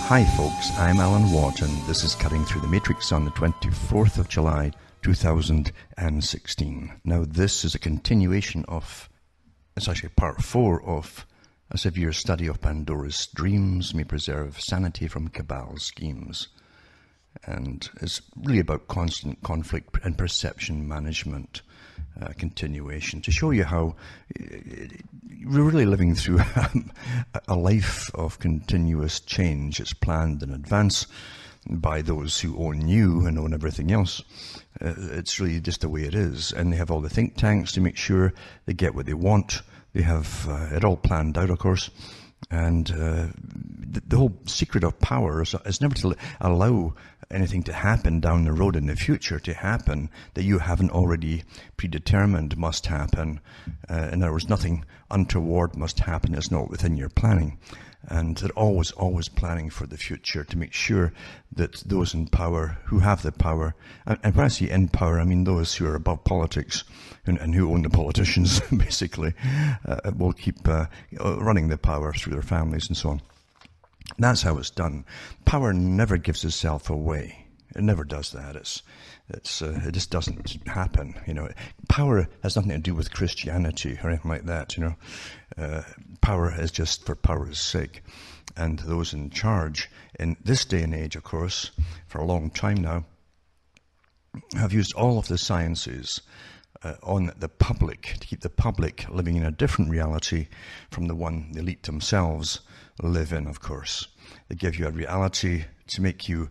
Hi folks, I'm Alan Watt and this is Cutting Through the Matrix on the 24th of July 2016. Now this is a continuation of, it's actually part 4 of a severe study of Pandora's dreams may preserve sanity from cabal schemes. And it's really about constant conflict and perception management. Continuation to show you how we're really living through a life of continuous change. It's planned in advance by those who own you and own everything else. It's really just the way it is, and they have all the think tanks to make sure they get what they want. They have it all planned out, of course, and the whole secret of power is never to allow anything to happen down the road in the future to happen that you haven't already predetermined must happen. In other words, nothing untoward must happen that's not within your planning. And they're always planning for the future to make sure that those in power, who have the power, and when I say in power, I mean those who are above politics and who own the politicians, basically, will keep running the power through their families and so on. That's how it's done. Power never gives itself away. It never does that. It just doesn't happen. You know, power has nothing to do with Christianity or anything like that. You know, power is just for power's sake, and those in charge in this day and age, of course, for a long time now, have used all of the sciences on the public to keep the public living in a different reality from the one the elite themselves live in, of course. They give you a reality to make you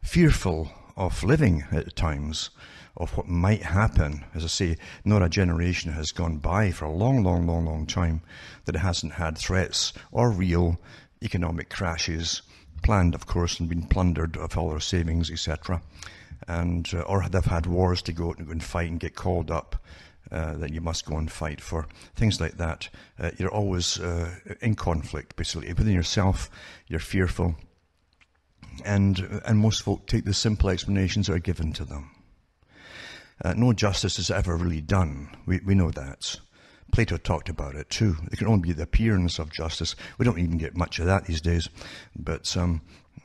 fearful of living at times, of what might happen. As I say, not a generation has gone by for a long time that it hasn't had threats or real economic crashes planned, of course, and been plundered of all their savings, etc. And or they've had wars to go and fight and get called up that you must go and fight for. Things like that. You're always in conflict, basically. Within yourself, you're fearful. And most folk take the simple explanations that are given to them. No justice is ever really done. We know that. Plato talked about it too. There can only be the appearance of justice. We don't even get much of that these days. But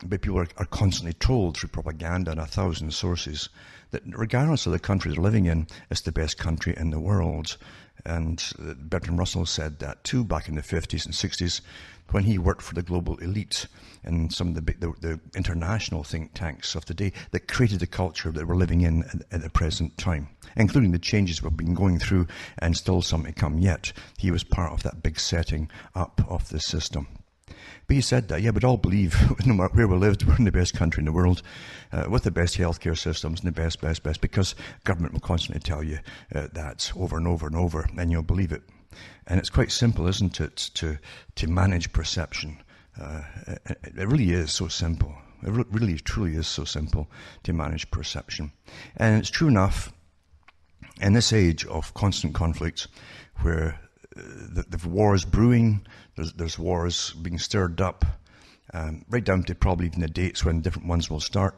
people are constantly told through propaganda and 1,000 sources that regardless of the country they're living in, it's the best country in the world. And Bertrand Russell said that too back in the 50s and 60s when he worked for the global elite and some of the international think tanks of the day that created the culture that we're living in at the present time, including the changes we've been going through and still some to come yet. He was part of that big setting up of the system. But he said that, yeah, we'd all believe, no matter where we lived, we're in the best country in the world, with the best healthcare systems and the best, because government will constantly tell you that over and over and over, and you'll believe it. And it's quite simple, isn't it, to manage perception. It really is so simple. It really, truly is so simple to manage perception. And it's true enough, in this age of constant conflict, where the wars brewing, there's wars being stirred up, right down to probably even the dates when different ones will start,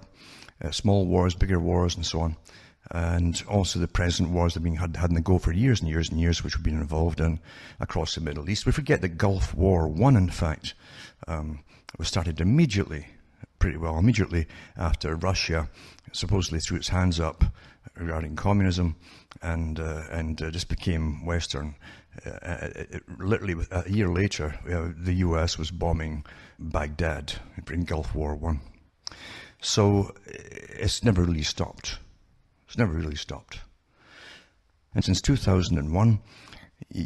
small wars, bigger wars, and so on. And also the present wars that have been had in the go for years and years and years, which we've been involved in across the Middle East. We forget that Gulf War I, in fact, was started immediately after Russia supposedly threw its hands up regarding communism and just became Western. Literally a year later, the US was bombing Baghdad in Gulf War I. So it's never really stopped. It's never really stopped. And since 2001,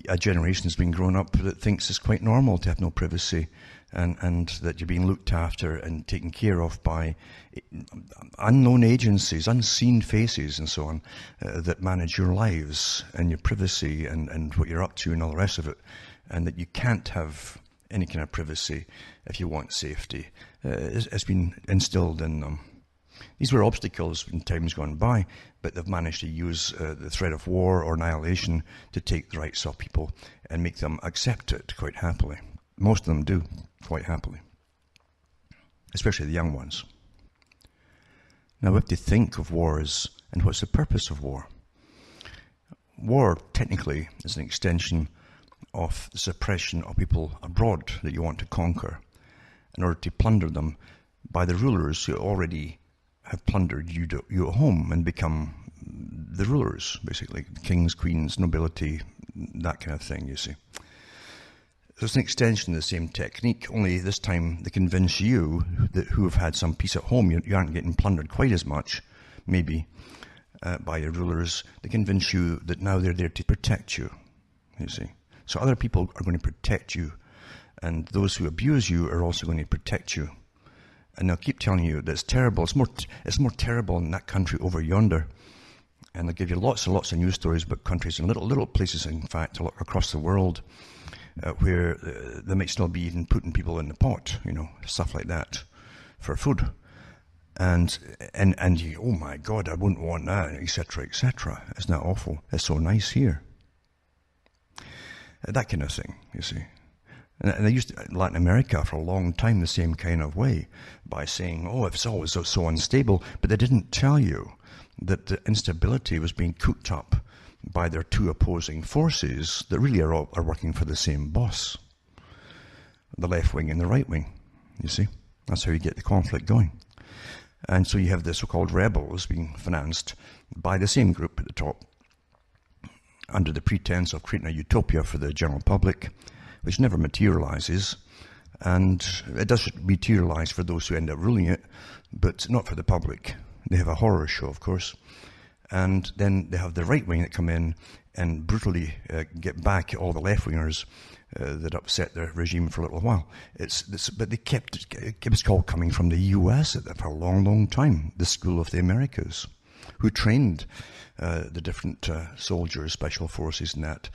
a generation has been grown up that thinks it's quite normal to have no privacy and that you're being looked after and taken care of by unknown agencies, unseen faces and so on, that manage your lives and your privacy and what you're up to and all the rest of it, and that you can't have any kind of privacy if you want safety. It's been instilled in them. These were obstacles in times gone by, but they've managed to use the threat of war or annihilation to take the rights of people and make them accept it quite happily. Most of them do, quite happily, especially the young ones. Now we have to think of wars and what's the purpose of war. War, technically, is an extension of the suppression of people abroad that you want to conquer. in order to plunder them by the rulers who already have plundered you at home and become the rulers, basically. Kings, queens, nobility, that kind of thing, you see. So it's an extension of the same technique, only this time they convince you that who have had some peace at home, you aren't getting plundered quite as much, maybe, by your rulers. They convince you that now they're there to protect you, you see. So other people are going to protect you, and those who abuse you are also going to protect you. And they'll keep telling you that it's terrible. It's more terrible in that country over yonder. And they'll give you lots and lots of news stories about countries and little places, in fact, across the world, where they might still be even putting people in the pot, stuff like that, for food. And you, oh my God, I wouldn't want that, etc., etc. Isn't that awful? It's so nice here. That kind of thing, you see. And they used Latin America for a long time the same kind of way, by saying, oh, it's always so unstable, but they didn't tell you that the instability was being cooked up by their two opposing forces that really are working for the same boss, the left wing and the right wing, you see. That's how you get the conflict going. And so you have the so-called rebels being financed by the same group at the top, under the pretense of creating a utopia for the general public, which never materializes. And it does materialize for those who end up ruling it, but not for the public. They have a horror show, of course. And then they have the right wing that come in and brutally get back all the left-wingers that upset their regime for a little while. But they kept it was called coming from the US for a long, long time, the School of the Americas, who trained the different soldiers, special forces and that,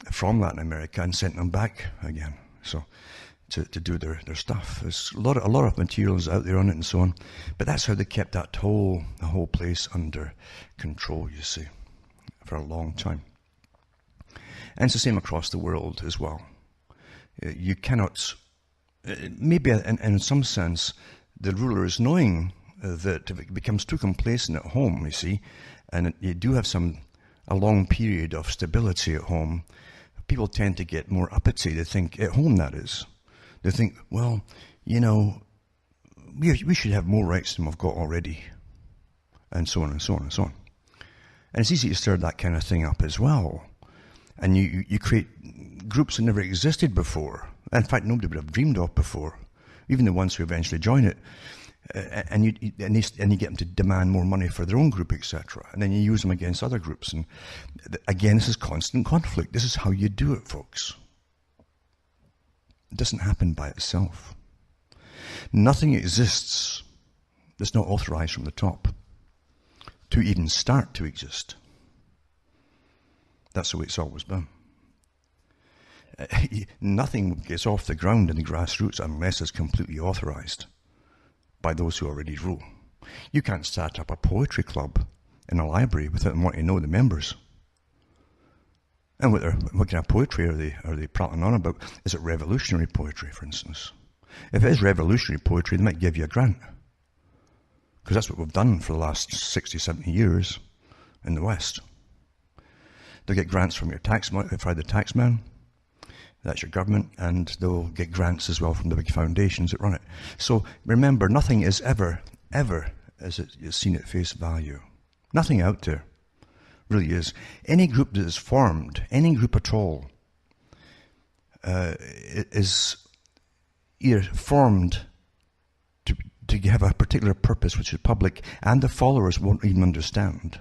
from Latin America and sent them back again. So to do their stuff. There's a lot of materials out there on it and so on. But that's how they kept the whole place under control, you see, for a long time. And it's the same across the world as well. You cannot, maybe in some sense, the rulers, knowing that if it becomes too complacent at home, you see, and you do have a long period of stability at home, people tend to get more uppity. They think, at home that is, they think, well, we should have more rights than we've got already, and so on and so on and so on. And it's easy to stir that kind of thing up as well. And you create groups that never existed before. In fact, nobody would have dreamed of before, even the ones who eventually join it. And you get them to demand more money for their own group, etc. And then you use them against other groups. And again, this is constant conflict. This is how you do it, folks. It doesn't happen by itself. Nothing exists that's not authorized from the top to even start to exist. That's the way it's always been. Nothing gets off the ground in the grassroots unless it's completely authorized by those who already rule. You can't start up a poetry club in a library without them wanting to know the members. And what kind of poetry are they prattling on about? Is it revolutionary poetry, for instance? If it is revolutionary poetry, they might give you a grant. Because that's what we've done for the last 60, 70 years in the West. They'll get grants from the tax man. That's your government, and they'll get grants as well from the big foundations that run it. So remember, nothing is ever as it is seen at face value. Nothing out there really is. Any group that is formed, any group at all, is either formed to have a particular purpose which is public, and the followers won't even understand.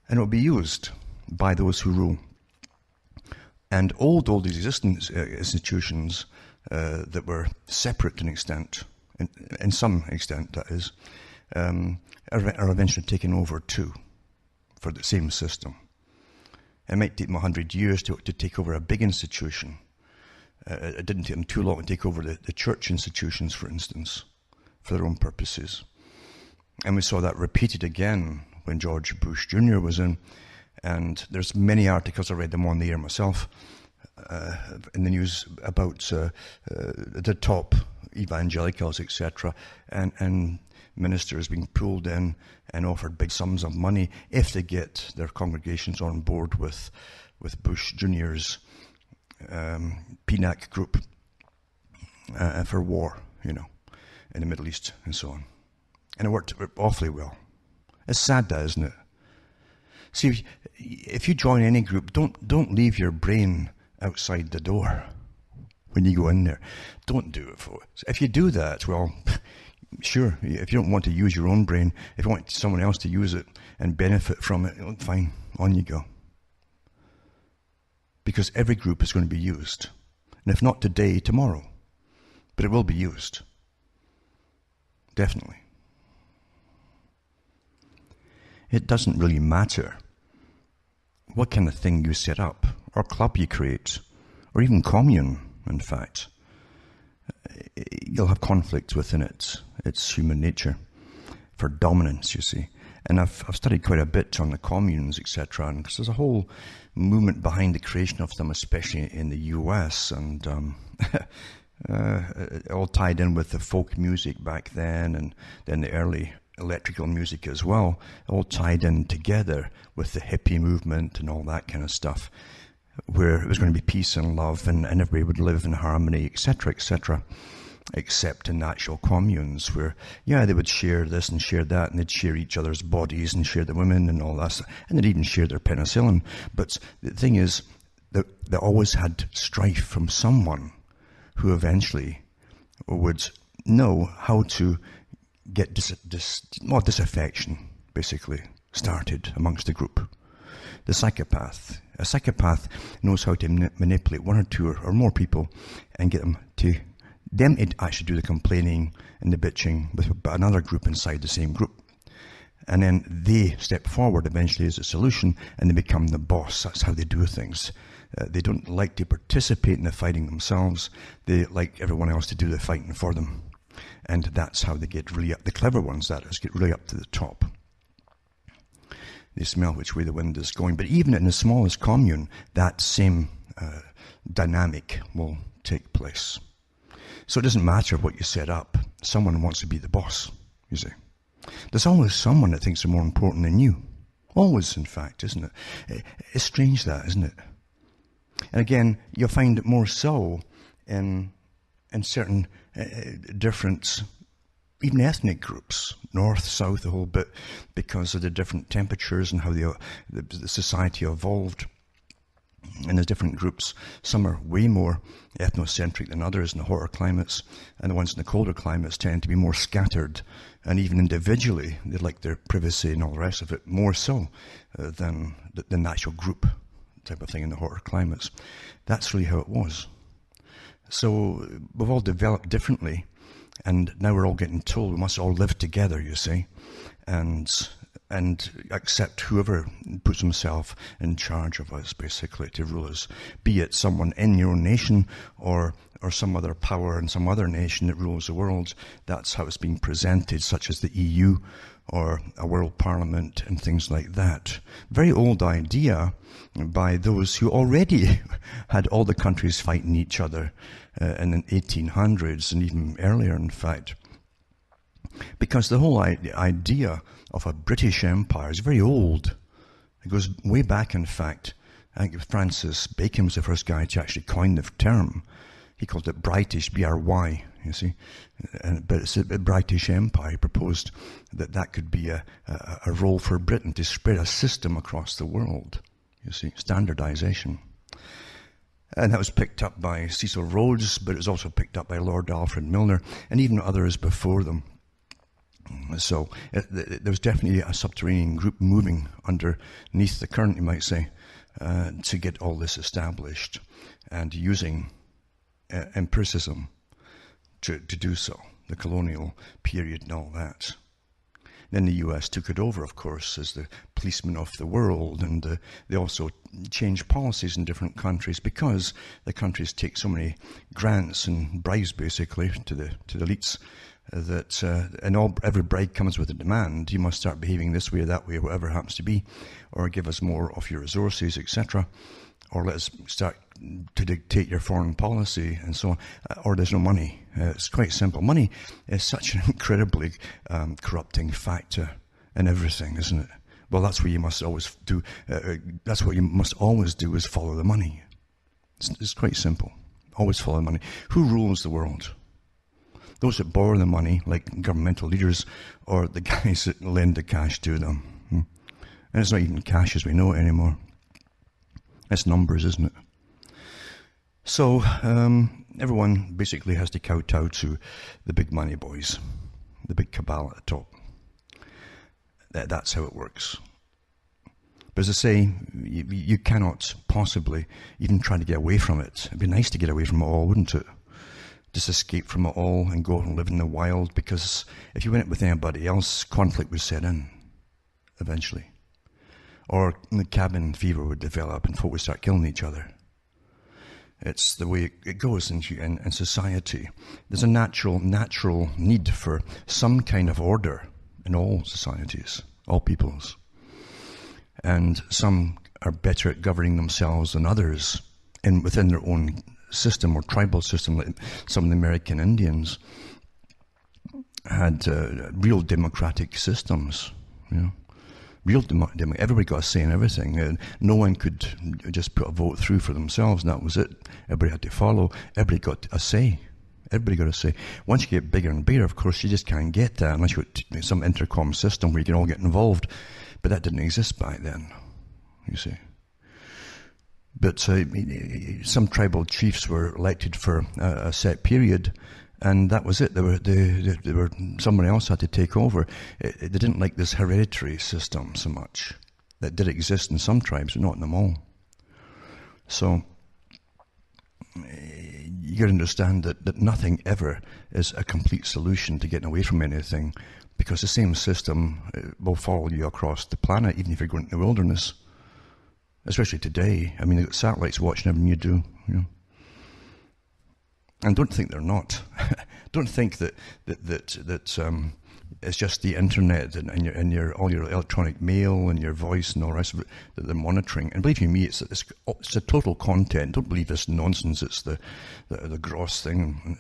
And it will be used by those who rule. And all these existing institutions that were separate to an extent, in some extent that is, are eventually taken over too, for the same system. It might take them 100 years to take over a big institution. It didn't take them too long to take over the church institutions, for instance, for their own purposes. And we saw that repeated again when George Bush Jr. was in. And there's many articles, I read them on the air myself, in the news about the top evangelicals, etc., and ministers being pulled in and offered big sums of money if they get their congregations on board with Bush Jr.'s PNAC group, for war, in the Middle East and so on. And it worked awfully well. It's sad that, isn't it? See, if you join any group, don't leave your brain outside the door when you go in there. Don't do it. If you do that, well, sure, if you don't want to use your own brain, if you want someone else to use it and benefit from it, fine, on you go. Because every group is going to be used. And if not today, tomorrow. But it will be used. Definitely. It doesn't really matter what kind of thing you set up, or club you create, or even commune, in fact. You'll have conflict within it. It's human nature for dominance, you see. And I've studied quite a bit on the communes, etc. And there's a whole movement behind the creation of them, especially in the US, and all tied in with the folk music back then, and then the early electrical music as well, all tied in together with the hippie movement and all that kind of stuff, where it was going to be peace and love, and everybody would live in harmony, etc., etc., except in actual communes where, they would share this and share that, and they'd share each other's bodies and share the women and all that, and they'd even share their penicillin. But the thing is, they always had strife from someone who eventually would know how to get disaffection, basically, started amongst the group. A psychopath knows how to manipulate one or two or more people and get them to actually do the complaining and the bitching with another group inside the same group. And then they step forward eventually as a solution, and they become the boss. That's how they do things. They don't like to participate in the fighting themselves. They like everyone else to do the fighting for them. And that's how they get really up. The clever ones, that is, get really up to the top. They smell which way the wind is going. But even in the smallest commune, that same dynamic will take place. So it doesn't matter what you set up. Someone wants to be the boss, you see. There's always someone that thinks they're more important than you. Always, in fact, isn't it? It's strange that, isn't it? And again, you'll find it more so in certain different, even ethnic groups, north, south, a whole bit, because of the different temperatures and how the society evolved. And there's different groups. Some are way more ethnocentric than others in the hotter climates, and the ones in the colder climates tend to be more scattered, and even individually they like their privacy and all the rest of it more so than the natural group type of thing in the hotter climates. That's really how it was. So we've all developed differently, and now we're all getting told we must all live together, you see, and accept whoever puts himself in charge of us, basically, to rule us, be it someone in your own nation or some other power in some other nation that rules the world. That's how it's being presented, such as the EU or a world parliament and things like that. Very old idea by those who already had all the countries fighting each other in the 1800s and even earlier, in fact. Because the whole idea of a British Empire is very old. It goes way back, in fact. I think Francis Bacon was the first guy to actually coin the term. He called it British, B-R-Y, you see. But it's a British Empire. He proposed that could be a role for Britain to spread a system across the world, you see, standardization. And that was picked up by Cecil Rhodes, but it was also picked up by Lord Alfred Milner and even others before them. So there was definitely a subterranean group moving underneath the current, you might say, to get all this established, and using empiricism to do so, the colonial period and all that. Then the US took it over, of course, as the policeman of the world, and they also changed policies in different countries because the countries take so many grants and bribes, basically, to the elites, that every bribe comes with a demand. You must start behaving this way or that way, whatever it happens to be, or give us more of your resources, etc., or let us start to dictate your foreign policy, and so on, or there's no money. It's quite simple. Money is such an incredibly corrupting factor in everything, isn't it? Well, that's what you must always do. That's what you must always do, is follow the money. It's quite simple. Always follow the money. Who rules the world? Those that borrow the money, like governmental leaders, or the guys that lend the cash to them. And it's not even cash as we know it anymore. It's numbers, isn't it? So everyone basically has to kowtow to the big money boys, the big cabal at the top. That's how it works. But as I say, you cannot possibly even try to get away from it. It'd be nice to get away from it all, wouldn't it? Just escape from it all and go and live in the wild, because if you went with anybody else, conflict would set in eventually. Or the cabin fever would develop and folk would start killing each other. It's the way it goes in society. There's a natural need for some kind of order in all societies, all peoples. And some are better at governing themselves than others within their own system or tribal system. Like some of the American Indians had real democratic systems, real everybody got a say in everything. No one could just put a vote through for themselves and that was it. Everybody had to follow. Everybody got a say. Everybody got a say. Once you get bigger and bigger, of course, you just can't get that unless you got some intercom system where you can all get involved. But that didn't exist back then, you see. But some tribal chiefs were elected for a set period, and that was it. They were someone else had to take over. They didn't like this hereditary system so much. That did exist in some tribes, but not in them all. So you got to understand that nothing ever is a complete solution to getting away from anything, because the same system will follow you across the planet, even if you're going to the wilderness. Especially today. I mean, they've got satellites watching everything you do. And don't think they're not. Don't think that it's just the internet and your all your electronic mail and your voice and all the rest of it that they're monitoring. And believe you me, it's a total content. Don't believe this nonsense. It's the gross thing.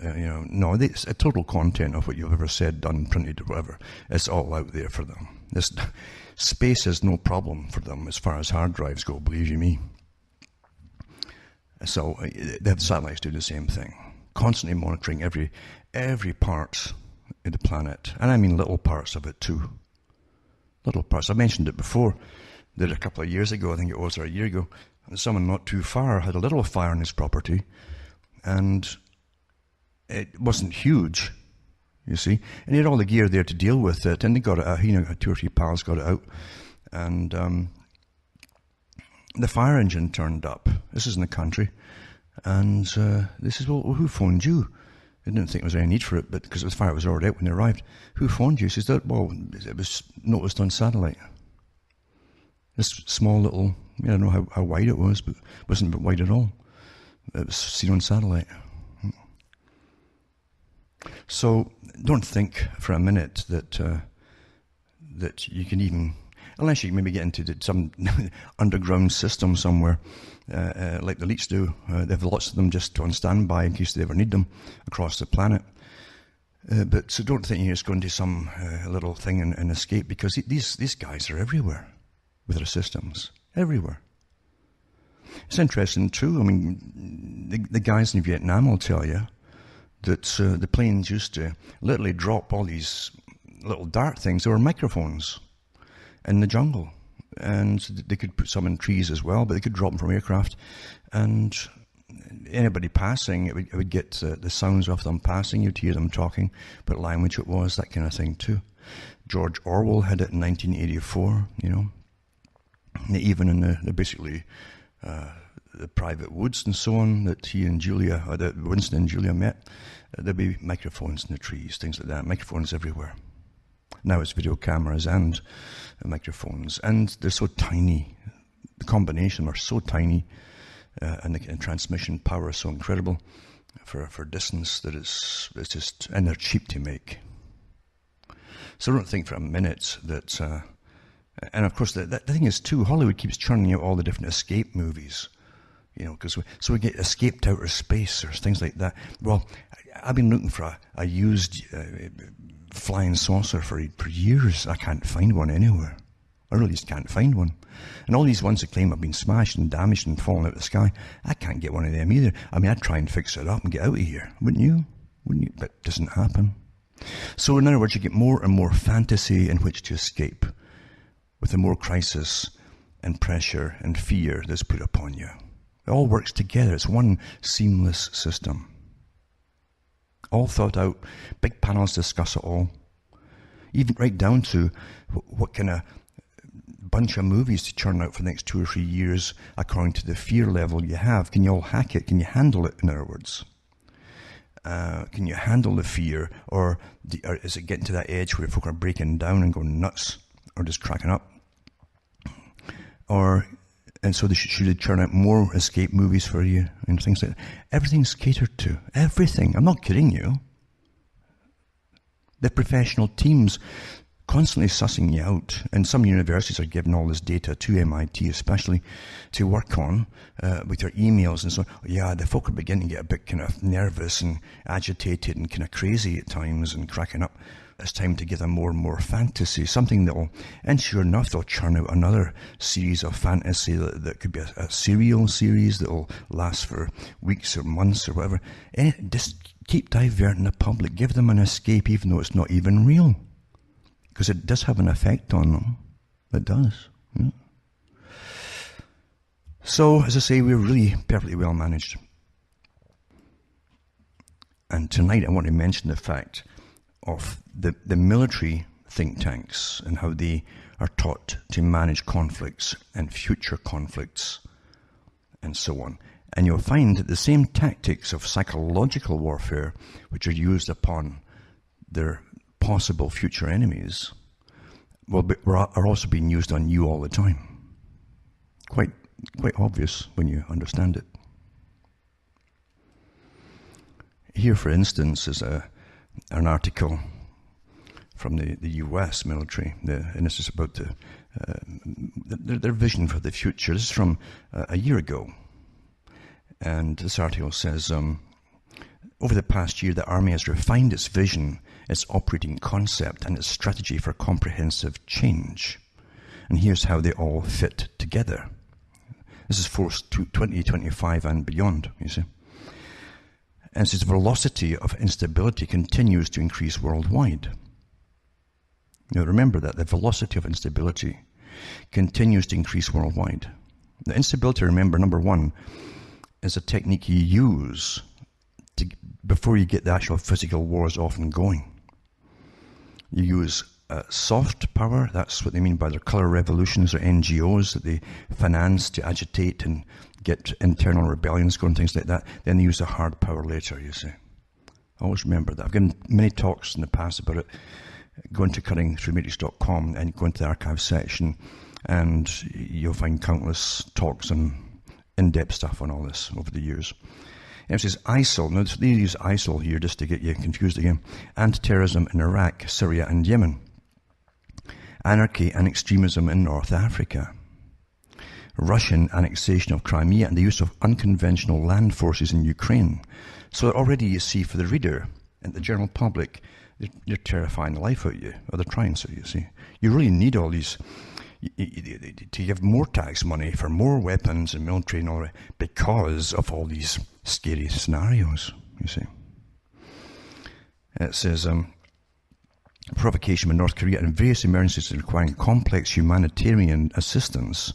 No, it's a total content of what you've ever said, done, printed, or whatever. It's all out there for them. Space is no problem for them as far as hard drives go. Believe you me. So they have satellites doing the same thing, constantly monitoring every part of the planet, and I mean little parts of it too. Little parts. I mentioned it before that a couple of years ago, I think it was, or a year ago, someone not too far had a little fire on his property, and it wasn't huge, you see, and he had all the gear there to deal with it, and they got it out. 2 or 3 pals got it out, and the fire engine turned up. This is in the country, and they said, well, who phoned you? They didn't think there was any need for it, but because the fire was already out when they arrived. Who phoned you? He says, well, it was noticed on satellite. This small little, I don't know how wide it was, but it wasn't wide at all. It was seen on satellite. So don't think for a minute that you can even, unless you maybe get into some underground system somewhere, like the elites do. They have lots of them just on standby in case they ever need them across the planet. But so don't think you're just going to some little thing and escape, because these guys are everywhere with their systems, everywhere. It's interesting too. I mean, the guys in Vietnam will tell you that the planes used to literally drop all these little dart things. They were microphones in the jungle. And they could put some in trees as well, but they could drop them from aircraft. And anybody passing, it would get the sounds of them passing. You'd hear them talking, what language it was, that kind of thing too. George Orwell had it in 1984, even in the basically the private woods and so on that he and Julia, or that Winston and Julia met, there'd be microphones in the trees, things like that. Microphones everywhere. Now it's video cameras and microphones, and they're so tiny. The combination are so tiny, and the transmission power is so incredible for distance that it's just, and they're cheap to make. So don't think for a minute that, and of course the thing is too, Hollywood keeps churning out all the different escape movies, because we get escaped outer space or things like that. Well, I've been looking for a used flying saucer for years. I can't find one anywhere. I really just can't find one. And all these ones that claim have been smashed and damaged and fallen out of the sky, I can't get one of them either. I mean, I'd try and fix it up and get out of here, wouldn't you? wouldn't you? But it doesn't happen. So in other words, you get more and more fantasy in which to escape, with the more crisis and pressure and fear that's put upon you. It all works together. It's one seamless system. All thought out. Big panels discuss it all. Even right down to what kind of bunch of movies to churn out for the next 2 or 3 years according to the fear level you have. Can you all hack it? Can you handle it, in other words? Can you handle the fear? Or is it getting to that edge where folk are breaking down and going nuts? Or just cracking up? And so should they churn out more escape movies for you and things like that? Everything's catered to. Everything. I'm not kidding you. The professional teams constantly sussing you out, and some universities are giving all this data to MIT especially to work on with their emails and so on. Yeah, the folk are beginning to get a bit kind of nervous and agitated and kind of crazy at times and cracking up. It's time to give them more and more fantasy, something that will, and sure enough, they'll churn out another series of fantasy that could be a serial series that will last for weeks or months or whatever. And just keep diverting the public. Give them an escape even though it's not even real. Because it does have an effect on them. It does. Yeah. So, as I say, we're really perfectly well managed. And tonight I want to mention the fact of the military think tanks and how they are taught to manage conflicts and future conflicts and so on. And you'll find that the same tactics of psychological warfare which are used upon their possible future enemies are also being used on you all the time. Quite obvious when you understand it. Here, for instance, is an article from the US military, and this is about their vision for the future. This is from a year ago, and this article says, over the past year, the Army has refined its vision, its operating concept, and its strategy for comprehensive change. And here's how they all fit together. This is for 2025 and beyond, you see. And it says the velocity of instability continues to increase worldwide. Now remember that the velocity of instability continues to increase worldwide. The instability, remember, number one, is a technique you use before you get the actual physical wars off and going. You use soft power. That's what they mean by their colour revolutions or NGOs that they finance to agitate and get internal rebellions going, things like that. Then they use the hard power later, you see. Always remember that. I've given many talks in the past about it. Go into cuttingthroughmatrix.com and go into the archive section and you'll find countless talks and in-depth stuff on all this over the years. And it says ISIL. Now, they use ISIL here just to get you confused again. Anti-terrorism in Iraq, Syria and Yemen. Anarchy and extremism in North Africa. Russian annexation of Crimea and the use of unconventional land forces in Ukraine. So already you see for the reader and the general public, they're terrifying the life out of you, or they're trying to, you see. You really need all these, to give more tax money for more weapons and military and all that, because of all these scary scenarios, you see. It says, provocation in North Korea and various emergencies requiring complex humanitarian assistance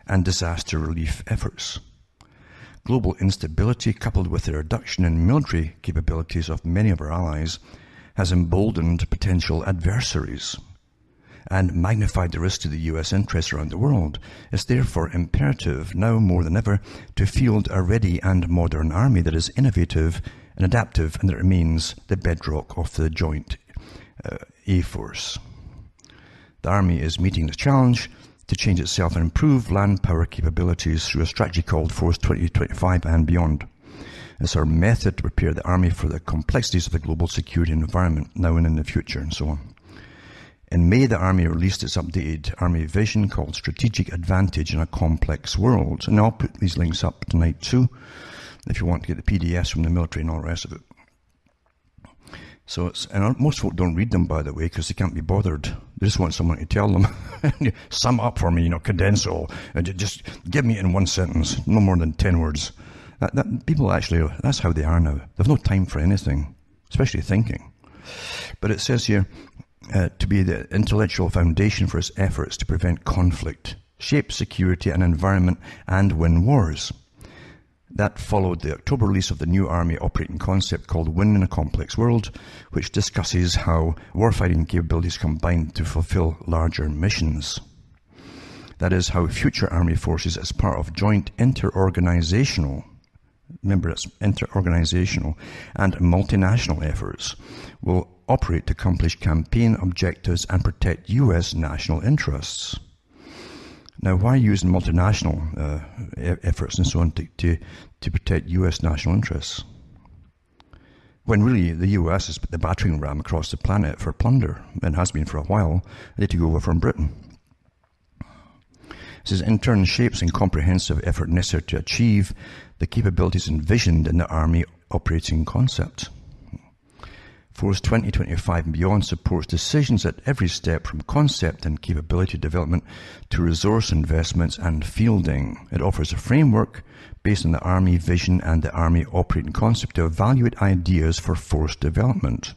and disaster relief efforts. Global instability, coupled with the reduction in military capabilities of many of our allies, has emboldened potential adversaries and magnified the risk to the US interests around the world. It's therefore imperative, now more than ever, to field a ready and modern army that is innovative and adaptive and that remains the bedrock of the joint A-Force. The army is meeting the challenge to change itself and improve land power capabilities through a strategy called Force 2025 and beyond. It's our method to prepare the army for the complexities of the global security environment now and in the future, and so on. In May, the army released its updated army vision called Strategic Advantage in a Complex World. And I'll put these links up tonight too, if you want to get the PDFs from the military and all the rest of it. So and most folk don't read them, by the way, because they can't be bothered. They just want someone to tell them, sum up for me, condense all, and just give me it in one sentence, no more than 10 words. People actually, that's how they are now. They've no time for anything. especially thinking. But it says here, to be the intellectual foundation for its efforts to prevent conflict, shape security and environment, and win wars. That followed the October release of the new Army operating concept called Win in a Complex World, which discusses how warfighting capabilities combine to fulfill larger missions. That is, how future Army forces, as part of joint inter-organizational, remember it's inter-organizational, and multinational efforts, will operate to accomplish campaign objectives and protect U.S. national interests. Now, why use multinational efforts and so on to protect U.S. national interests? When really the U.S. is the battering ram across the planet for plunder, and has been for a while, they take over from Britain. This in turn shapes and comprehensive effort necessary to achieve the capabilities envisioned in the Army operating concept. Force 2025 and beyond supports decisions at every step from concept and capability development to resource investments and fielding. It offers a framework based on the Army vision and the Army operating concept to evaluate ideas for force development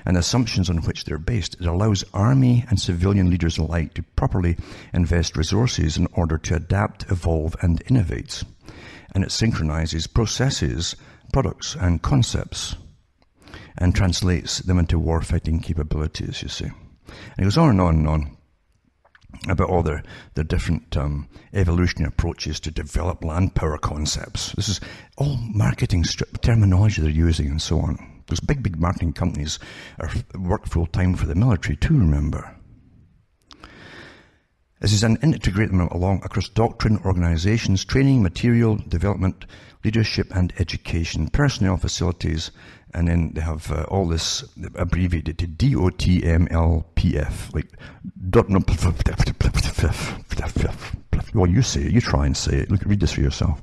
and assumptions on which they're based. It allows Army and civilian leaders alike to properly invest resources in order to adapt, evolve, and innovate. And it synchronizes processes, products, and concepts, and translates them into warfighting capabilities, you see. And it goes on and on and on about all their different evolutionary approaches to develop land power concepts. This is all marketing terminology they're using and so on. Those big marketing companies work full-time for the military too, remember. This is an integrate them along across doctrine, organizations, training, material, development, leadership and education, personnel, facilities, and then they have all this abbreviated to DOTMLPF. Like, well, you say it, you try and say it. Look, read this for yourself.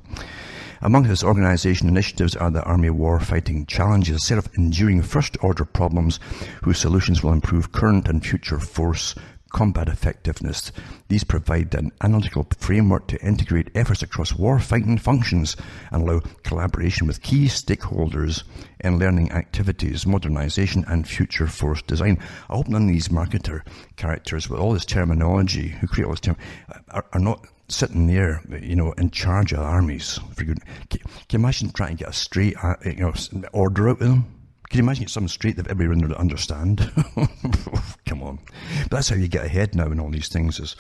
Among his organization initiatives are the Army War Fighting Challenges, a set of enduring first-order problems whose solutions will improve current and future force combat effectiveness. These provide an analytical framework to integrate efforts across warfighting functions and allow collaboration with key stakeholders in learning activities, modernization, and future force design. I hope none of these marketer characters with all this terminology, who create all this term, are not sitting there, in charge of armies. Can you imagine trying to get a straight, order out of them? Can you imagine it's something straight that everybody would understand? Come on. But that's how you get ahead now in all these things.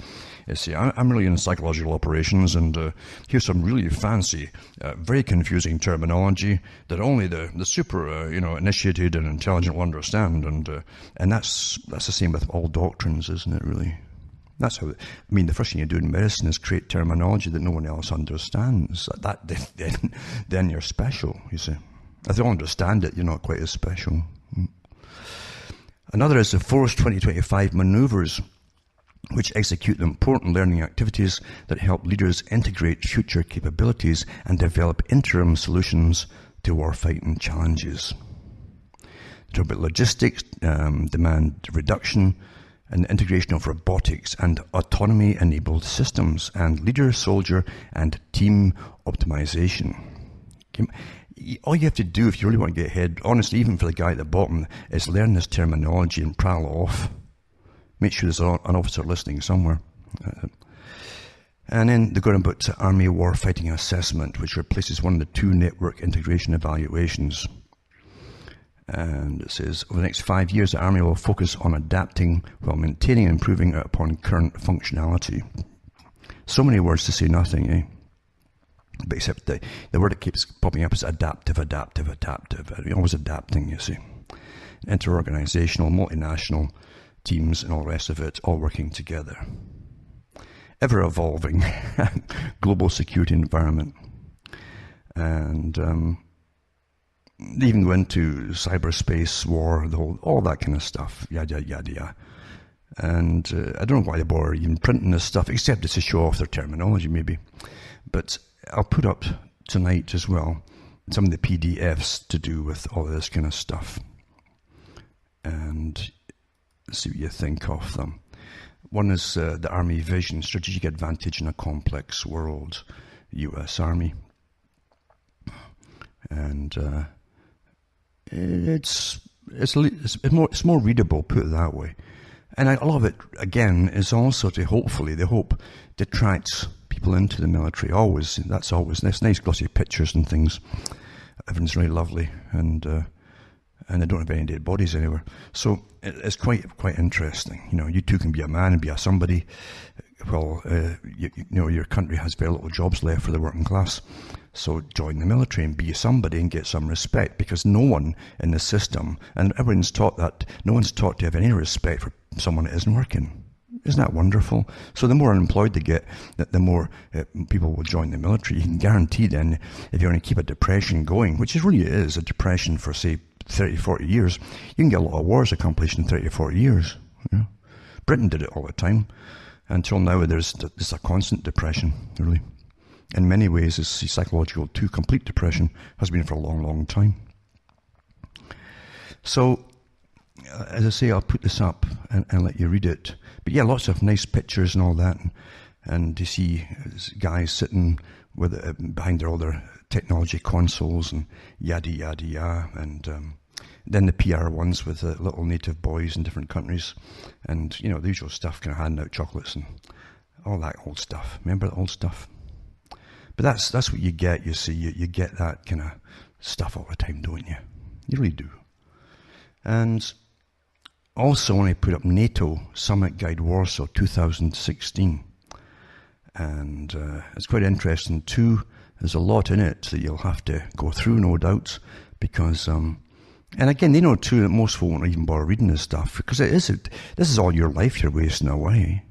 I'm really in psychological operations, and here's some really fancy, very confusing terminology that only the super, initiated and intelligent will understand. And that's the same with all doctrines, isn't it, really? That's how, the first thing you do in medicine is create terminology that no one else understands. Then you're special, you see. If they all understand it, you're not quite as special. Another is the Force 2025 maneuvers, which execute the important learning activities that help leaders integrate future capabilities and develop interim solutions to warfighting challenges. They talk about logistics, demand reduction, and the integration of robotics and autonomy-enabled systems, and leader, soldier, and team optimization. All you have to do if you really want to get ahead, honestly, even for the guy at the bottom, is learn this terminology and prowl off. Make sure there's an officer listening somewhere. And then they're going about Army Warfighting Assessment, which replaces one of the two network integration evaluations. And it says, over the next 5 years, the Army will focus on adapting while maintaining and improving upon current functionality. So many words to say nothing, eh? But except the word that keeps popping up is adaptive. You're always adapting, you see. Inter-organizational, multinational teams and all the rest of it, all working together. Ever-evolving global security environment. And they even go into cyberspace war, all that kind of stuff, yada. And I don't know why they bother even printing this stuff, except it's to show off their terminology, maybe. But I'll put up tonight as well some of the PDFs to do with all of this kind of stuff, and see what you think of them. One is the Army Vision, Strategic Advantage in a Complex World, U.S. Army. And It's more readable, put it that way. And a lot of it, again, is also to hopefully, they hope, detracts people into the military. That's always nice glossy pictures and things. Everything's really lovely, and they don't have any dead bodies anywhere. So it's quite interesting. You too can be a man and be a somebody. Well, your country has very little jobs left for the working class. So join the military and be somebody and get some respect, because no one in the system, and everyone's taught that, no one's taught to have any respect for someone that isn't working. Isn't that wonderful? So the more unemployed they get, the more people will join the military. You can guarantee then, if you're going to keep a depression going, which really is a depression for, say, 30, 40 years, you can get a lot of wars accomplished in 30 or 40 years. Britain did it all the time. Until now, there's a constant depression, really. In many ways, it's psychological too. Complete depression has been for a long, long time. So, as I say, I'll put this up and let you read it. But yeah, lots of nice pictures and all that. And you see guys sitting behind all their technology consoles and yada, yada, yada. And then the PR ones with the little native boys in different countries. And, the usual stuff, kind of handing out chocolates and all that old stuff. Remember the old stuff? But that's what you get, you see. You get that kind of stuff all the time, don't you? You really do. And also, when I put up NATO Summit Guide Warsaw 2016, and it's quite interesting too. There's a lot in it that you'll have to go through, no doubt, because, and again, they know too that most folk won't even bother reading this stuff, because this is all your life you're wasting away.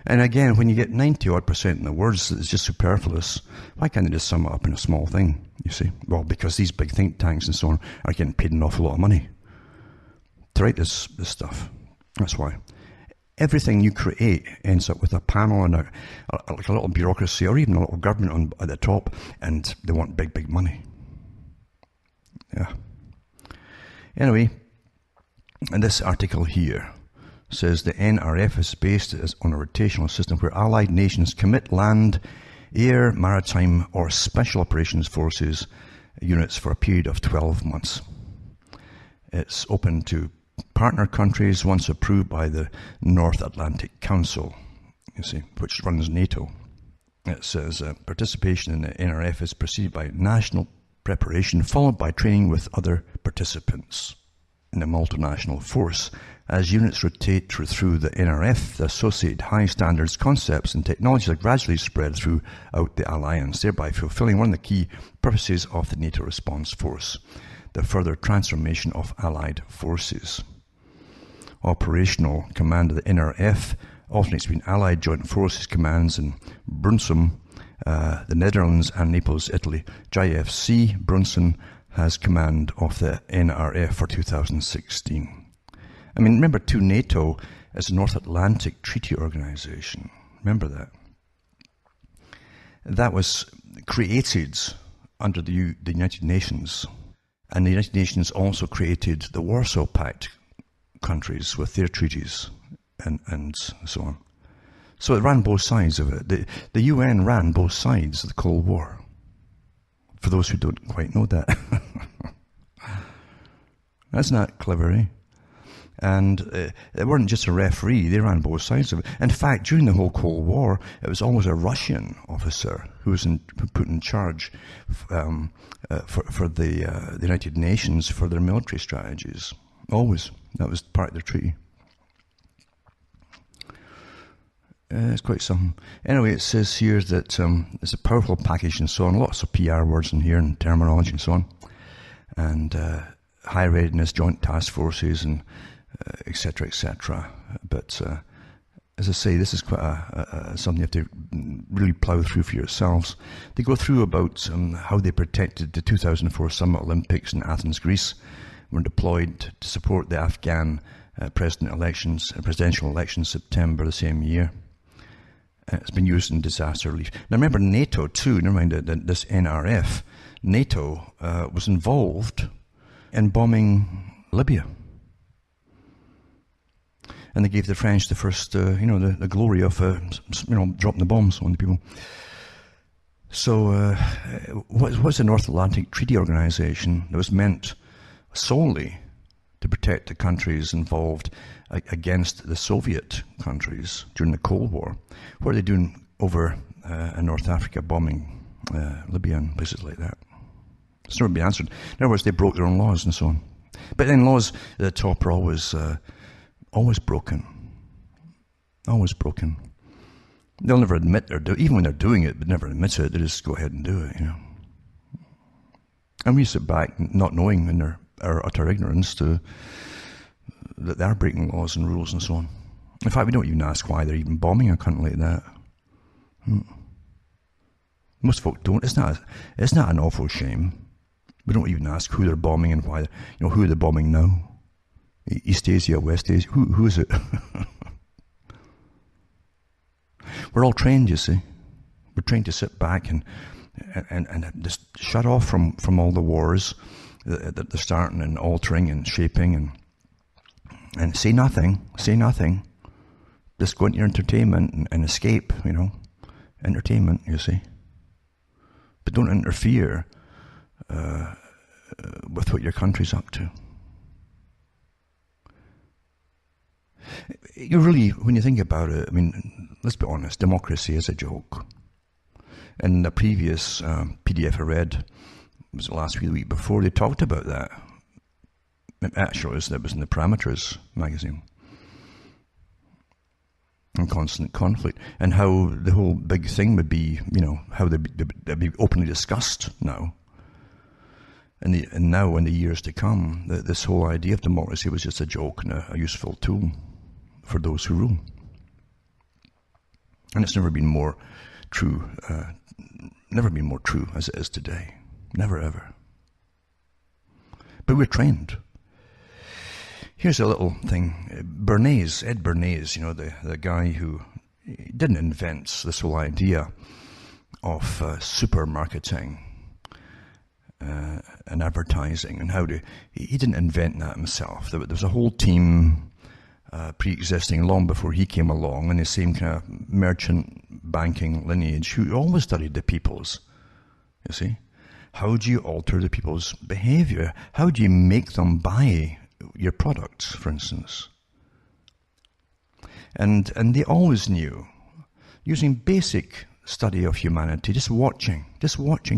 And again, when you get 90-odd% in the words, it's just superfluous. Why can't they just sum it up in a small thing, you see? Well, because these big think tanks and so on are getting paid an awful lot of money to write this stuff. That's why. Everything you create ends up with a panel and like a little bureaucracy, or even a little government at the top, and they want big, big money. Yeah. Anyway, and this article here says the NRF is based on a rotational system where allied nations commit land, air, maritime, or special operations forces units for a period of 12 months. It's open to partner countries once approved by the North Atlantic Council, you see, which runs NATO. It says participation in the NRF is preceded by national preparation, followed by training with other participants in a multinational force. As units rotate through the NRF, the associated high standards, concepts and technologies are gradually spread throughout the alliance, thereby fulfilling one of the key purposes of the NATO response force, the further transformation of allied forces. Operational command of the NRF alternates between Allied Joint Forces commands in Brunsum, the Netherlands, and Naples, Italy. JFC Brunson has command of the NRF for 2016. I mean, remember too, NATO is a North Atlantic Treaty Organization. Remember that. That was created under the United Nations. And the United Nations also created the Warsaw Pact countries with their treaties and so on. So it ran both sides of it. The UN ran both sides of the Cold War. For those who don't quite know that. That's not clever, eh? And they weren't just a referee, they ran both sides of it. In fact, during the whole Cold War, it was always a Russian officer who was put in charge for the United Nations for their military strategies. Always. That was part of the treaty. It's quite something. Anyway, it says here that it's a powerful package and so on. Lots of PR words in here and terminology and so on. And high readiness, joint task forces and etc., etc. But as I say, this is quite something you have to really plough through for yourselves. They go through about how they protected the 2004 Summer Olympics in Athens, Greece, were deployed to support the Afghan presidential elections September the same year. It's been used in disaster relief. Now remember NATO too, never mind this NRF, NATO was involved in bombing Libya. And they gave the French the first, the glory of, dropping the bombs on the people. So what's the North Atlantic Treaty Organization that was meant solely to protect the countries involved against the Soviet countries during the Cold War. What are they doing over in North Africa, bombing Libya and places like that? It's never been answered. In other words, they broke their own laws and so on. But then laws at the top are always broken. Always broken. They'll never admit even when they're doing it, but never admit it. They just go ahead and do it, And we sit back not knowing in our utter ignorance that they're breaking laws and rules and so on. In fact, we don't even ask why they're even bombing a country like that. Most folk don't. It's not an awful shame. We don't even ask who they're bombing and why. Who are they bombing now? East Asia, West Asia. Who is it? We're all trained, you see. We're trained to sit back and just shut off from all the wars that they're starting and altering and shaping and say nothing. Just go into your entertainment and escape, Entertainment, you see. But don't interfere with what your country's up to. You really, when you think about it, let's be honest, democracy is a joke. In the previous PDF I read, was the last week before, they talked about that. Actually, it was in the Parameters magazine. And constant conflict. And how the whole big thing would be, how they'd be openly discussed now. And now in the years to come, this whole idea of democracy was just a joke and a useful tool for those who rule. And it's never been more true as it is today. Never ever. But we're trained. Here's a little thing. Ed Bernays, the guy who didn't invent this whole idea of supermarketing and advertising and he didn't invent that himself. There was a whole team pre-existing long before he came along in the same kind of merchant banking lineage who always studied the peoples, you see. How do you alter the people's behavior? How do you make them buy your products, for instance? And they always knew, using basic study of humanity, just watching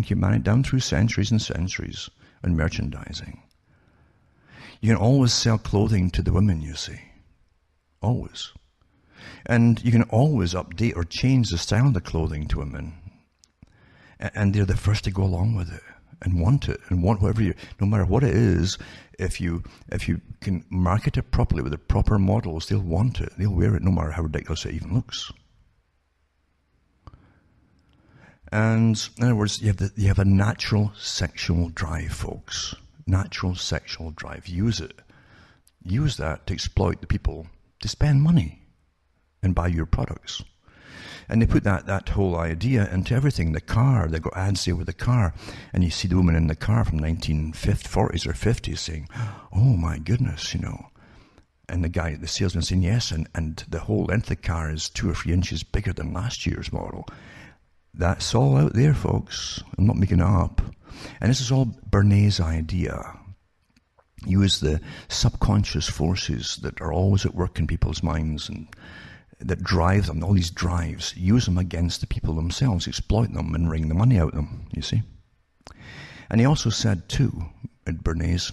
humanity down through centuries and centuries and merchandising. You can always sell clothing to the women, you see. Always. And you can always update or change the style of the clothing to women. And they're the first to go along with it and want it and want whatever no matter what it is, if you can market it properly with the proper models, they'll want it. They'll wear it no matter how ridiculous it even looks. And in other words, you have a natural sexual drive, folks. Natural sexual drive. Use it. Use that to exploit the people to spend money and buy your products. And they put that whole idea into everything. The car, they got ads there with the car, and you see the woman in the car from 1940s or 50s saying, "Oh my goodness," And the salesman saying yes, and the whole length of the car is 2 or 3 inches bigger than last year's model. That's all out there, folks. I'm not making it up. And this is all Bernays' idea. Use the subconscious forces that are always at work in people's minds and that drive them, all these drives, use them against the people themselves, exploit them and wring the money out of them, you see. And he also said too, at Bernays,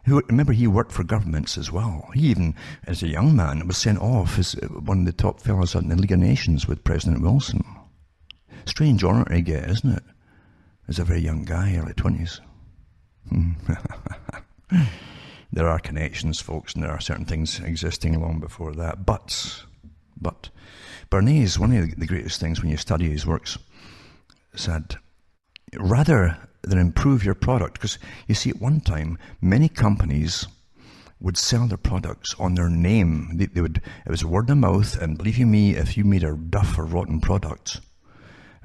remember he worked for governments as well. He even, as a young man, was sent off as one of the top fellows in the League of Nations with President Wilson. Strange honor to get, isn't it? As a very young guy, early 20s. There are connections, folks, and there are certain things existing long before that. But Bernays, one of the greatest things when you study his works, said, rather than improve your product, because you see at one time, many companies would sell their products on their name. It was word of mouth, and believe you me, if you made a duff or rotten product,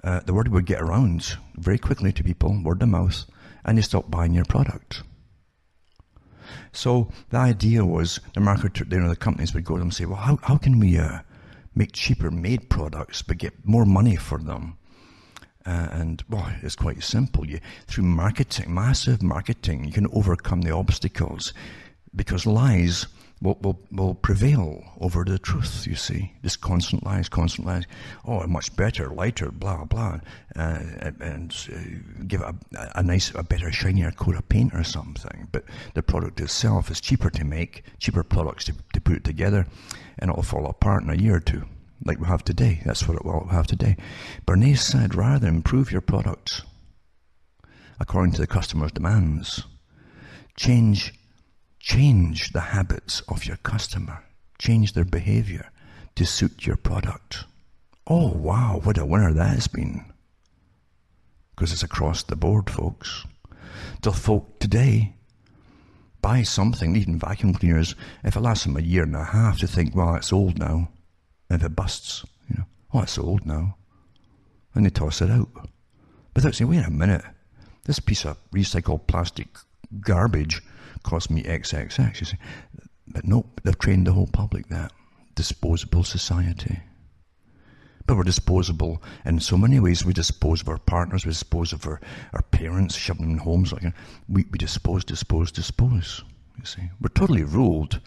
the word would get around very quickly to people, word of mouth, and they stopped buying your product. So the idea was the marketer, the companies would go to them and say, well, how can we make cheaper made products but get more money for them And it's quite simple. Through marketing, massive marketing, you can overcome the obstacles, because lies will prevail over the truth, you see. Just constant lies. Oh, much better, lighter, blah, blah. And give it a better, shinier coat of paint or something. But the product itself is cheaper to make, cheaper products to put together, and it'll fall apart in a year or two. Like we have today. That's what it will have today. Bernays said, rather than improve your products according to the customer's demands, change the habits of your customer. Change their behavior to suit your product. Oh, wow, what a winner that has been. Because it's across the board, folks. Till folk today buy something, even vacuum cleaners, if it lasts them a year and a half, to think, well, it's old now. And if it busts, it's old now. And they toss it out. But they'll say, wait a minute, this piece of recycled plastic garbage cost me XXX, you see. But nope, they've trained the whole public that. Disposable society. But we're disposable in so many ways. We dispose of our partners, we dispose of our parents, shove them in homes. We dispose, you see. We're totally ruled.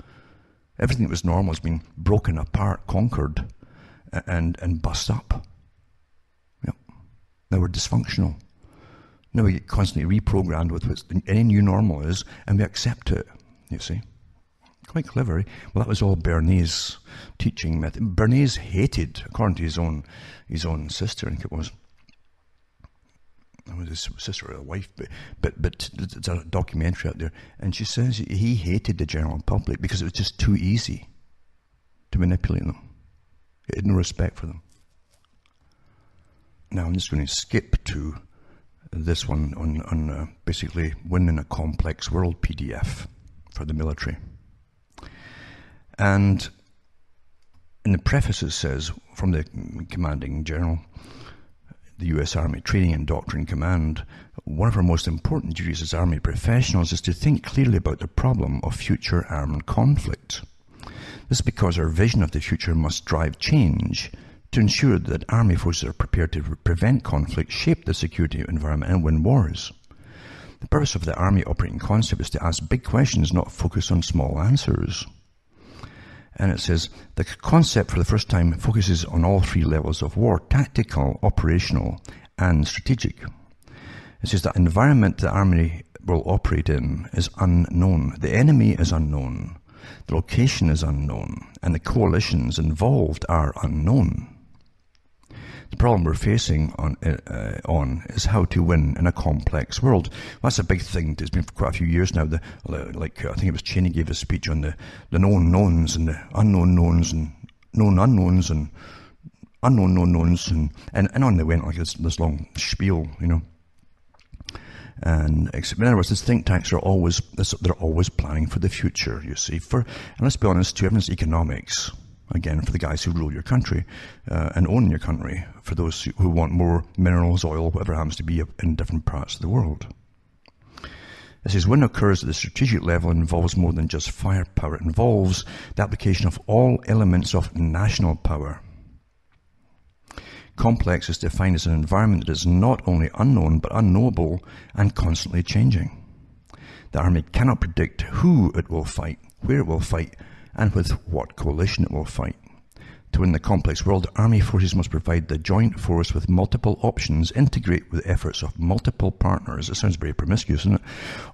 Everything that was normal has been broken apart, conquered, and bust up. Yep. Now we're dysfunctional. Now we get constantly reprogrammed with what any new normal is, and we accept it, you see. Quite clever. Well, that was all Bernays' teaching method. Bernays hated, according to his own sister, I think it was his sister or a wife, but there's a documentary out there, and she says he hated the general public because it was just too easy to manipulate them. He had no respect for them. Now I'm just going to skip to this one on basically winning a complex world PDF for the military. And in the preface it says, from the commanding general, the U.S. Army Training and Doctrine Command, one of our most important duties as Army professionals is to think clearly about the problem of future armed conflict. This is because our vision of the future must drive change to ensure that Army forces are prepared to prevent conflict, shape the security environment, and win wars. The purpose of the Army operating concept is to ask big questions, not focus on small answers. And it says, the concept for the first time focuses on all three levels of war: tactical, operational, and strategic. It says that the environment the Army will operate in is unknown. The enemy is unknown. The location is unknown. And the coalitions involved are unknown. The problem we're facing on is how to win in a complex world. Well, that's a big thing. It's been for quite a few years now. I think it was Cheney gave a speech on the known knowns and the unknown knowns and known unknowns and unknown known knowns, and on they went like this long spiel, And in other words, these think tanks are always planning for the future. You see, and let's be honest, to everyone's economics. Again, for the guys who rule your country and own your country, for those who want more minerals, oil, whatever it happens to be in different parts of the world. It says, when it occurs at the strategic level, it involves more than just firepower. It involves the application of all elements of national power. Complex is defined as an environment that is not only unknown, but unknowable and constantly changing. The Army cannot predict who it will fight, where it will fight, and with what coalition it will fight. To win the complex world, Army forces must provide the joint force with multiple options, integrate with efforts of multiple partners. It sounds very promiscuous, doesn't it?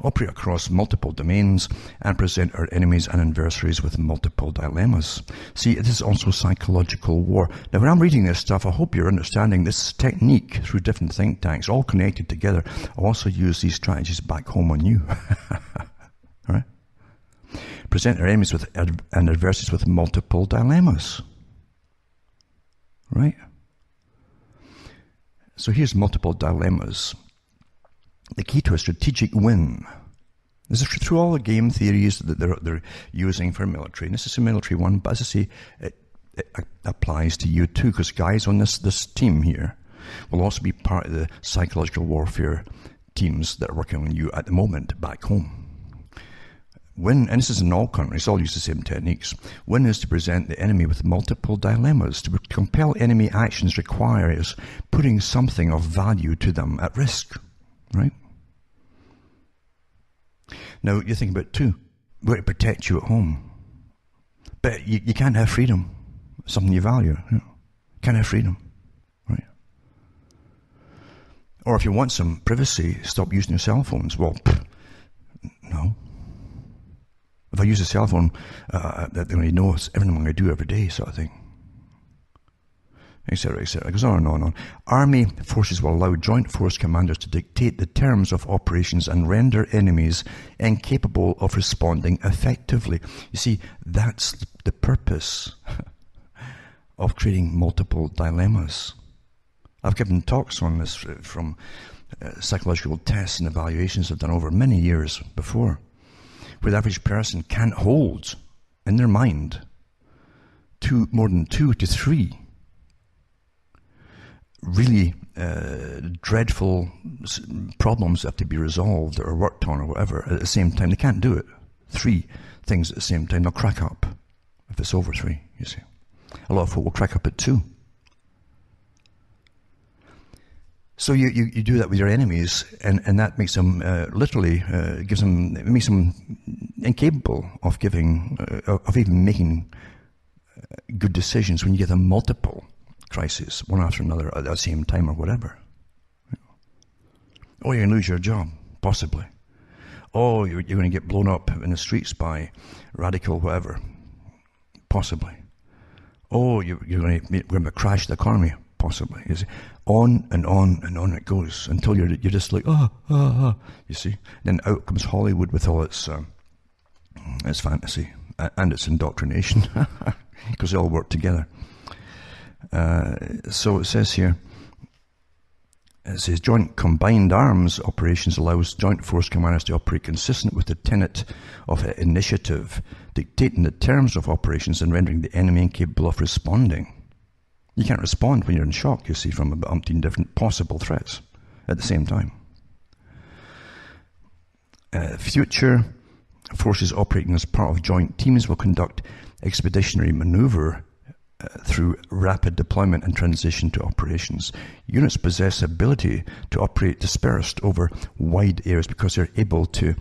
Operate across multiple domains and present our enemies and adversaries with multiple dilemmas. See, it is also psychological war. Now, when I'm reading this stuff, I hope you're understanding this technique through different think tanks, all connected together. I'll also use these strategies back home on you. All right? Present our enemies and adversaries with multiple dilemmas. Right? So here's multiple dilemmas. The key to a strategic win. This is through all the game theories that they're using for military. And this is a military one, but as I say, it applies to you too, because guys on this team here will also be part of the psychological warfare teams that are working on you at the moment back home. and this is in all countries, all use the same techniques. Win is to present the enemy with multiple dilemmas. To compel enemy actions requires putting something of value to them at risk, right? Now, you think about it too. We're to protect you at home. But you can't have freedom. Something you value. You know. Can't have freedom. Right? Or if you want some privacy, stop using your cell phones. Well, no. If I use a cell phone, they're going to know everything I do every day, sort of thing. Etc., etc. It goes on and on and on. Army forces will allow joint force commanders to dictate the terms of operations and render enemies incapable of responding effectively. You see, that's the purpose of creating multiple dilemmas. I've given talks on this from psychological tests and evaluations I've done over many years before, where the average person can't hold in their mind more than 2 to 3 really dreadful problems that have to be resolved or worked on or whatever at the same time. They can't do it. 3 things at the same time. They'll crack up if it's over 3, you see. A lot of folk will crack up at 2. So you do that with your enemies, and that makes them makes them incapable of even making good decisions when you give them multiple crises, one after another at the same time or whatever. Oh, you're going to lose your job, possibly. Oh, you're going to get blown up in the streets by radical whatever, possibly. Oh, you're going to crash the economy, possibly. You see, on and on and on it goes until you're just like you see. Then out comes Hollywood with all its fantasy and its indoctrination, because they all work together. So it says here, it says joint combined arms operations allows joint force commanders to operate consistent with the tenet of initiative, dictating the terms of operations and rendering the enemy incapable of responding. You can't respond when you're in shock, you see, from about umpteen different possible threats at the same time. Future forces operating as part of joint teams will conduct expeditionary maneuver through rapid deployment and transition to operations. Units possess the ability to operate dispersed over wide areas because they're able to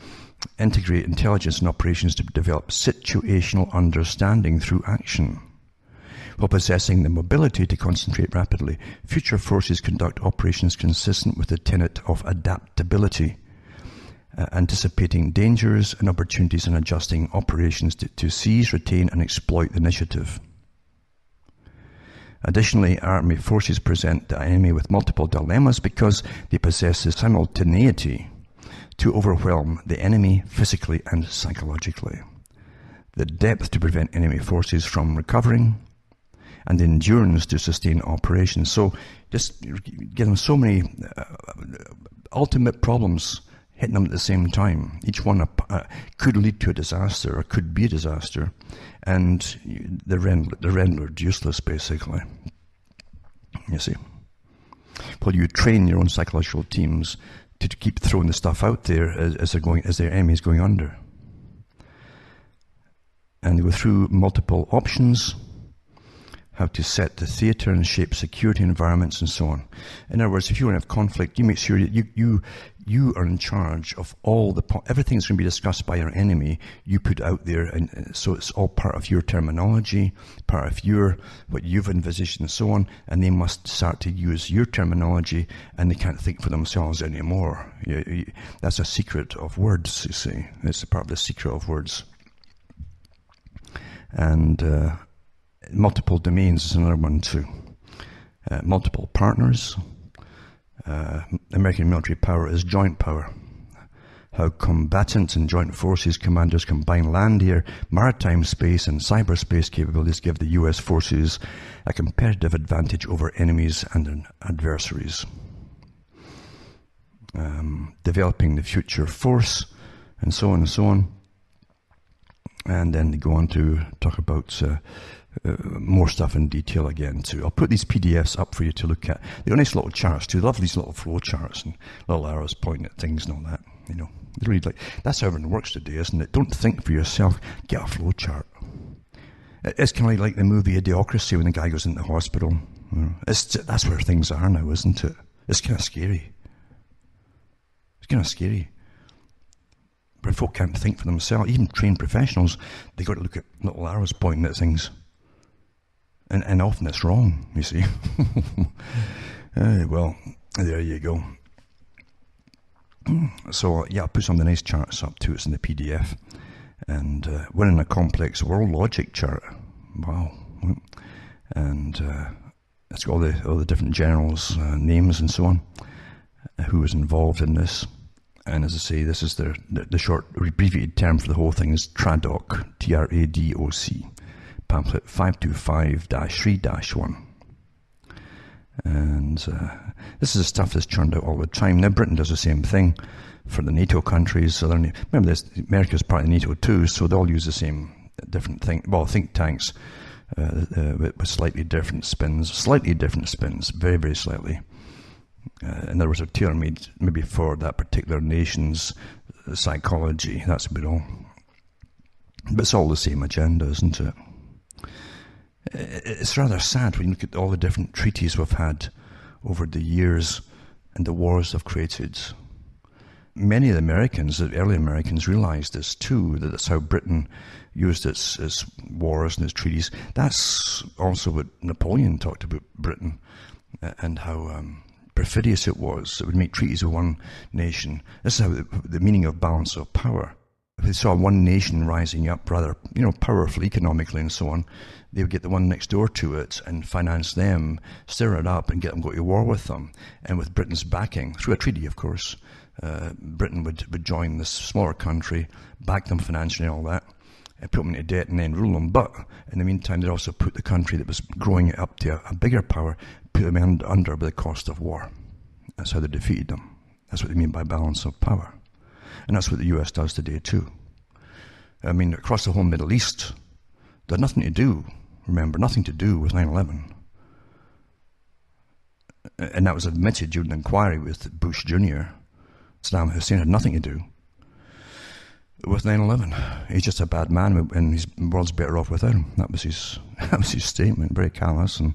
integrate intelligence and operations to develop situational understanding through action. While possessing the mobility to concentrate rapidly, future forces conduct operations consistent with the tenet of adaptability, anticipating dangers and opportunities and adjusting operations to seize, retain, and exploit the initiative. Additionally, army forces present the enemy with multiple dilemmas because they possess the simultaneity to overwhelm the enemy physically and psychologically, the depth to prevent enemy forces from recovering, and the endurance to sustain operations. So just give them so many ultimate problems hitting them at the same time. Each one could lead to a disaster or could be a disaster, and they're rendered useless, basically. You see. Well, you train your own psychological teams to keep throwing the stuff out there as their enemy is going under. And they go through multiple options, how to set the theatre and shape security environments and so on. In other words, if you want to have conflict, you make sure that you are in charge of everything that's going to be discussed by your enemy, you put out there, and so it's all part of your terminology, part of what you've envisaged and so on, and they must start to use your terminology, and they can't think for themselves anymore. That's a secret of words, you see. It's a part of the secret of words. And multiple domains is another one too. Multiple partners. American military power is joint power. How combatants and joint forces commanders combine land, air, maritime space and cyberspace capabilities give the US forces a competitive advantage over enemies and adversaries. Developing the future force, and so on and so on. And then they go on to talk about more stuff in detail again too. I'll put these PDFs up for you to look at. They're nice little charts too. I love these little flow charts and little arrows pointing at things and all that. You know, they really like, that's how everything works today, isn't it? Don't think for yourself. Get a flow chart. It's kind of like the movie Idiocracy when the guy goes into hospital. You know, that's where things are now, isn't it? It's kind of scary. It's kind of scary. But folk can't think for themselves. Even trained professionals, they got to look at little arrows pointing at things. And often it's wrong, you see. Well, there you go. So, yeah, I put some of the nice charts up too. It's in the PDF. And Winning a Complex World Logic chart. Wow. And it's got all the different generals' names and so on, who was involved in this. And as I say, this is the short abbreviated term for the whole thing is TRADOC, T-R-A-D-O-C, pamphlet 525-3-1. And this is the stuff that's churned out all the time. Now Britain does the same thing for the NATO countries. So remember this, America's part of NATO too, so they all use the same different thing. Well, think tanks with slightly different spins, very, very slightly. In other words, they're tailor-made maybe for that particular nation's psychology. That's about all. But it's all the same agenda, isn't it? It's rather sad when you look at all the different treaties we've had over the years and the wars they've created. Many of the Americans, the early Americans, realized this too, that that's how Britain used its wars and its treaties. That's also what Napoleon talked about Britain and how perfidious it was. It would make treaties with one nation. This is how the meaning of balance of power. If they saw one nation rising up rather, powerfully economically and so on, they would get the one next door to it and finance them, stir it up and get them to go to war with them. And with Britain's backing, through a treaty of course, Britain would join this smaller country, back them financially and all that, and put them into debt and then rule them. But in the meantime, they'd also put the country that was growing up to a bigger power, put them under by the cost of war. That's how they defeated them. That's what they mean by balance of power. And that's what the US does today too. I mean, across the whole Middle East, they had nothing to do, remember, nothing to do with 9/11. And that was admitted during the inquiry with Bush Jr. Saddam Hussein had nothing to do with 9/11. He's just a bad man and his world's better off without him. That was his statement, very callous. And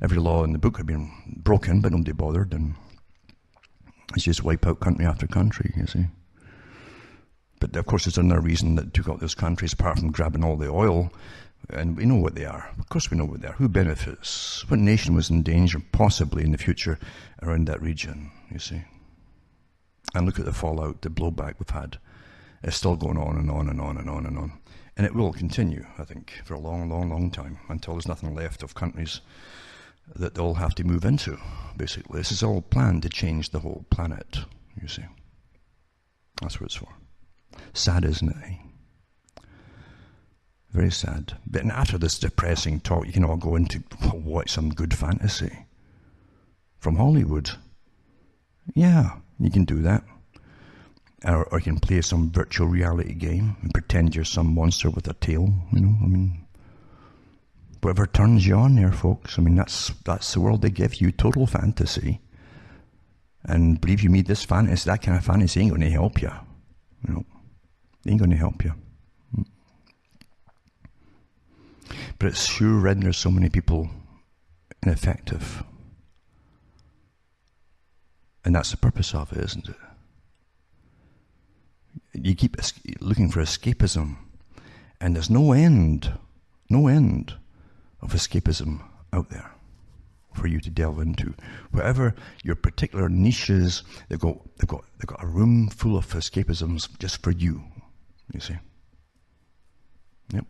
every law in the book had been broken, but nobody bothered. And it's just wipe out country after country, you see. But of course, there's another reason that took out those countries, apart from grabbing all the oil. And we know what they are. Of course we know what they are. Who benefits? What nation was in danger, possibly in the future, around that region, you see? And look at the fallout, the blowback we've had. It's still going on and on and on and on and on. And it will continue, I think, for a long, long, long time, until there's nothing left of countries that they'll have to move into, basically. This is all planned to change the whole planet, you see. That's what it's for. Sad, isn't it? Very sad. But after this depressing talk, you can all go into watch some good fantasy from Hollywood. Yeah, you can do that. Or you can play some virtual reality game and pretend you're some monster with a tail, whatever turns you on there, folks. That's the world they give you, total fantasy. And believe you me, this fantasy, that kind of fantasy ain't going to help you. Ain't going to help you. But it's sure renders so many people ineffective. And that's the purpose of it, isn't it? You keep looking for escapism, and there's no end of escapism out there for you to delve into. Whatever your particular niche is, they've got a room full of escapisms just for you. You see. Yep.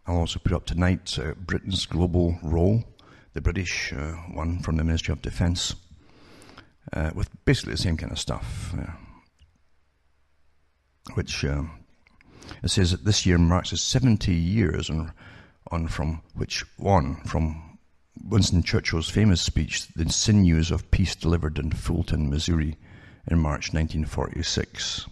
I'll also put up tonight Britain's global role, the British one from the Ministry of Defence, with basically the same kind of stuff. Which it says that this year marks 70 years from Winston Churchill's famous speech, "The Sinews of Peace," delivered in Fulton, Missouri, in March 1946,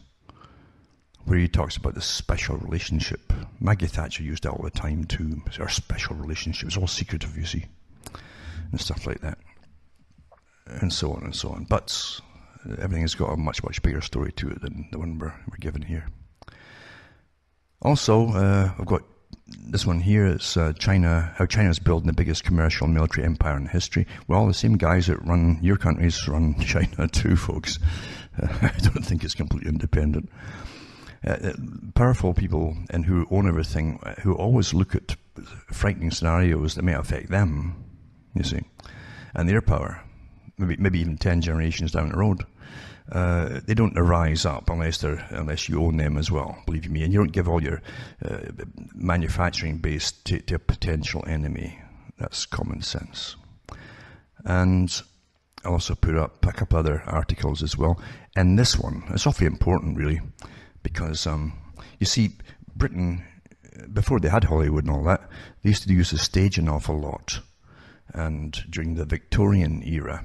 where he talks about this special relationship. Maggie Thatcher used it all the time too. Our special relationship. It's all secretive, you see, and stuff like that, and so on and so on. But everything has got a much, much bigger story to it than the one we're given here. Also, I've got this one here. It's China, how China's building the biggest commercial and military empire in history. Well, the same guys that run your countries run China too, folks. I don't think it's completely independent. Powerful people and who own everything, who always look at frightening scenarios that may affect them, you see, and their power, maybe even 10 generations down the road. They don't rise up unless you own them as well, believe me. And you don't give all your manufacturing base to a potential enemy. That's common sense. And I also put up a couple other articles as well. And this one, it's awfully important, really, because you see, Britain, before they had Hollywood and all that, they used to use the stage an awful lot. And during the Victorian era,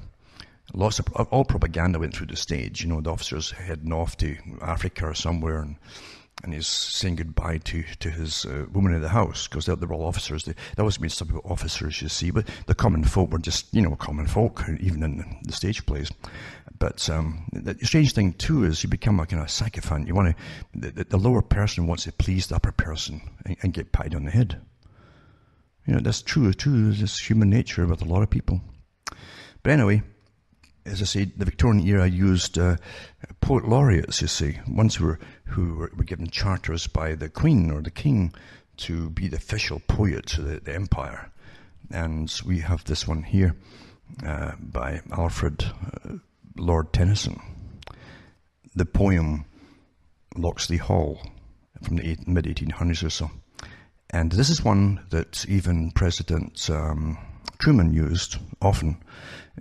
lots of all propaganda went through the stage. You know, the officers heading off to Africa or somewhere, and he's saying goodbye to his woman in the house, because they're all officers. They always mean stuff about officers, you see, but the common folk were just, you know, common folk, even in the stage plays. But the strange thing too is you become a kind of sycophant. You want to, the lower person wants to please the upper person and get patted on the head. You know, that's true too. It's human nature with a lot of people. But anyway, as I said, the Victorian era used poet laureates, you see, ones who were given charters by the Queen or the King to be the official poet to the empire. And we have this one here by Alfred Lord Tennyson. The poem Locksley Hall from the mid-1800s or so. And this is one that even President Truman used often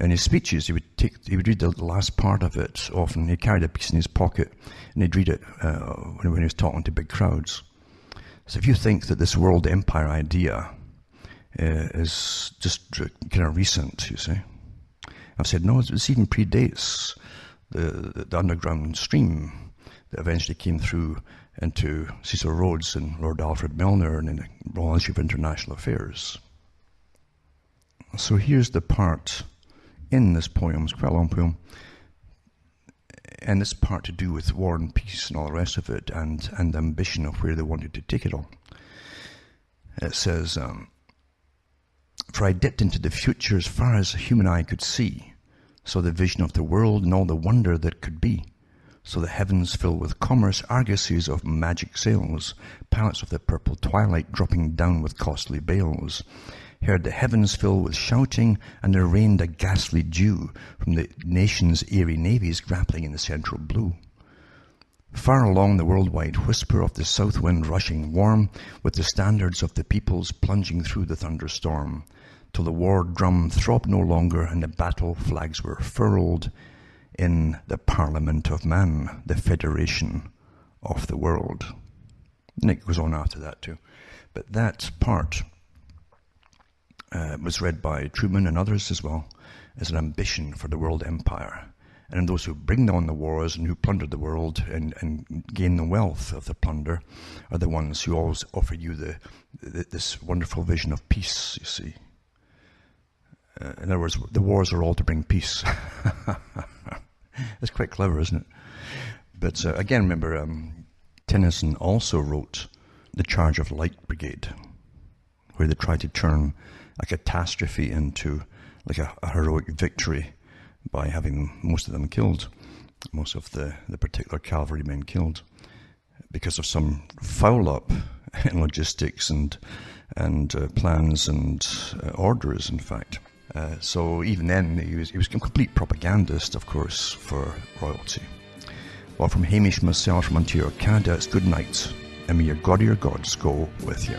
in his speeches. He would read the last part of it often. He carried a piece in his pocket and he'd read it when he was talking to big crowds. So if you think that this world empire idea is just kind of recent, you see, I've said no, it even predates the underground stream that eventually came through into Cecil Rhodes and Lord Alfred Milner and the Royal Institute of International Affairs. So here's the part in this poem, it's quite a long poem, and this part to do with war and peace and all the rest of it, and the ambition of where they wanted to take it all. It says, for I dipped into the future as far as the human eye could see, saw the vision of the world and all the wonder that could be. So the heavens fill with commerce, argosies of magic sails, pallets of the purple twilight dropping down with costly bales. Heard the heavens fill with shouting, and there rained a ghastly dew from the nation's airy navies grappling in the central blue. Far along the worldwide whisper of the south wind rushing warm, with the standards of the peoples plunging through the thunderstorm, till the war drum throbbed no longer and the battle flags were furled in the Parliament of Man, the Federation of the World. And it goes on after that too. But that part was read by Truman and others as well as an ambition for the world empire. And those who bring on the wars and who plunder the world and gain the wealth of the plunder are the ones who always offer you this wonderful vision of peace, you see. In other words, the wars are all to bring peace. It's quite clever, isn't it? But again, remember, Tennyson also wrote The Charge of Light Brigade, where they tried to turn a catastrophe into like a heroic victory by having most of them killed, most of the particular cavalrymen killed, because of some foul-up in logistics and plans and orders, in fact. So even then, he was a complete propagandist, of course, for royalty. Well, from Hamish myself from Ontario, Canada, it's good night, and may your God or your gods go with you.